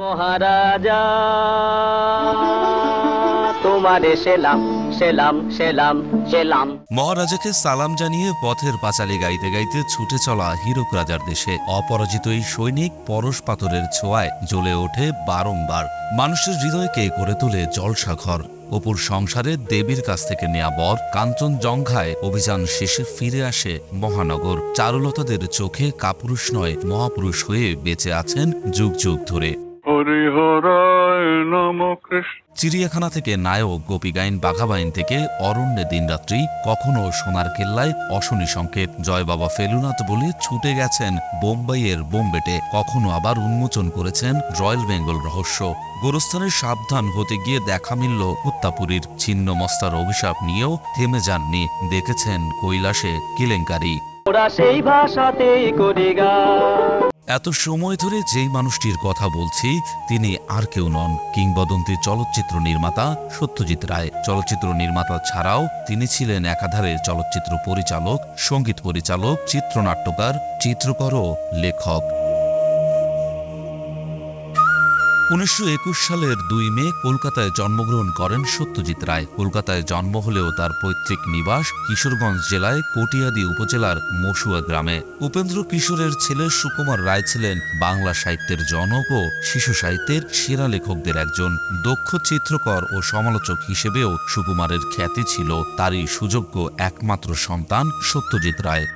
মহারাজা তোমারে সেলাম সেলাম সেলাম সেলাম। মহারাজাকে সালাম জানিয়ে পথের পাঁচালী গাইতে গাইতে ছুটে চলা হীরক রাজার দেশে অপরাজিত এই সৈনিক পরশ পাথরের ছোঁয়ায় জ্বলে ওঠে বারংবার। মানুষের হৃদয়কে করে তোলে জলসাঘর। অপুর সংসারে দেবীর কাছ থেকে নেয়া বর কাঞ্চনজঙ্ঘায় অভিযান শেষে ফিরে আসে মহানগর। চারুলতাদের চোখে কাপুরুষ নয় মহাপুরুষ হয়ে বেঁচে আছেন যুগ যুগ ধরে। চিড়িয়াখানা থেকে নায়ক, গোপীগাইন, বাঘাবাইন থেকে অরণ্যে দিনরাত্রি, কখনো সোনার কেল্লায় অশনি সংকেত, জয় বাবা ফেলুনাথ বলে ছুটে গেছেন বোম্বাইয়ের বোম্বেটে, কখনো আবার উন্মোচন করেছেন রয়্যাল বেঙ্গল রহস্য। গোরস্থানের সাবধান হতে গিয়ে দেখা মিলল কুত্তাপুরীর। ছিন্ন মস্তার অভিশাপ নিয়েও থেমে যাননি, দেখেছেন কৈলাসে কেলেঙ্কারি। ওরা সেই ভাষাতেই করে গান। এত সময় ধরে যেই মানুষটির কথা বলছি তিনি আর কেউ নন, কিংবদন্তি চলচ্চিত্র নির্মাতা সত্যজিৎ রায়। চলচ্চিত্র নির্মাতা ছাড়াও তিনি ছিলেন একাধারে চলচ্চিত্র পরিচালক, সঙ্গীত পরিচালক, চিত্রনাট্যকার, চিত্রকর ও লেখক। 1921 সালের 2 মে কলকাতায় জন্মগ্রহণ করেন সত্যজিৎ রায়। কলকাতায় জন্ম হলেও তার পৈতৃক নিবাস কিশোরগঞ্জ জেলায় কটিয়াদি উপজেলার মসুয়া গ্রামে। উপেন্দ্র কিশোরের ছেলে সুকুমার রায় ছিলেন বাংলা সাহিত্যের জনক ও শিশু সাহিত্যের সেরা লেখকদের একজন। দক্ষ চিত্রকর ও সমালোচক হিসেবেও সুকুমারের খ্যাতি ছিল। তারই সুযোগ্য একমাত্র সন্তান সত্যজিৎ রায়।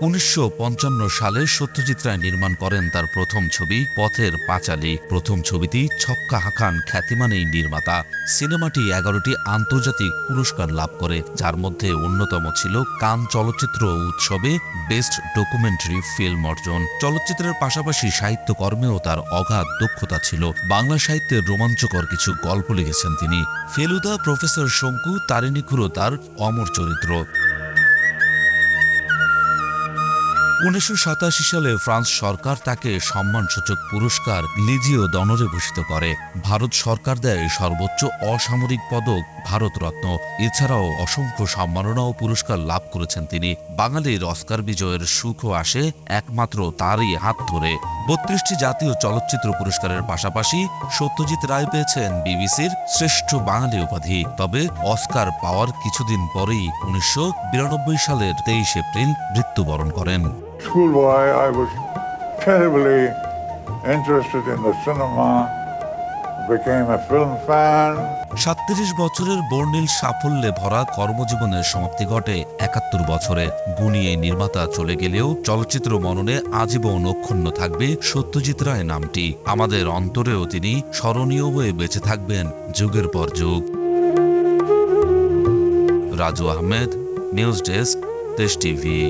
1955 সালে সত্যজিৎ রায় নির্মাণ করেন তার প্রথম ছবি পথের পাঁচালী। প্রথম ছবিতেই ছক্কা হাঁকান খ্যাতিমান এই নির্মাতা। সিনেমাটি 11টি আন্তর্জাতিক পুরস্কার লাভ করে, যার মধ্যে অন্যতম ছিল কান চলচ্চিত্র উৎসবে বেস্ট ডকুমেন্টারি ফিল্ম অর্জন। চলচ্চিত্রের পাশাপাশি সাহিত্যকর্মেও তার অগাধ দক্ষতা ছিল। বাংলা সাহিত্যের রোমাঞ্চকর কিছু গল্প লিখেছেন তিনি। ফেলুদা, প্রফেসর শঙ্কু, তারিণী খুড়ো তার অমর চরিত্র। 1987 সালে ফ্রান্স সরকার তাকে সম্মানসূচক পুরস্কার লিজিও দনরে ভূষিত করে। ভারত সরকার দেয় সর্বোচ্চ অসামরিক পদক ভারতরত্ন। এছাড়াও অসংখ্য সম্মাননা ও পুরস্কার লাভ করেছেন তিনি। বাঙালির অস্কার বিজয়ের সুখও আসে একমাত্র তারই হাত ধরে। 32টি জাতীয় চলচ্চিত্র পুরস্কারের পাশাপাশি সত্যজিৎ রায় পেয়েছেন বিবিসির শ্রেষ্ঠ বাঙালি উপাধি। তবে অস্কার পাওয়ার কিছুদিন পরেই 1992 সালের 23 এপ্রিল মৃত্যুবরণ করেন। Schoolboy, I was terribly interested in the cinema, became a film fan. 37 বছরের বর্ণিল সাফল্যে ভরা কর্মজীবনের সমাপ্তি ঘটে 71 বছরে। গুণী এই নির্মাতা চলে গেলেও চলচ্চিত্র মননে আজীবন অক্ষুণ্ণ থাকবে সত্যজিৎ রায় নামটি। আমাদের অন্তরেও তিনি স্মরণীয় হয়ে বেঁচে থাকবেন যুগের পর যুগ। রাজু আহমেদ, নিউজ ডেস্ক, দেশ টিভি।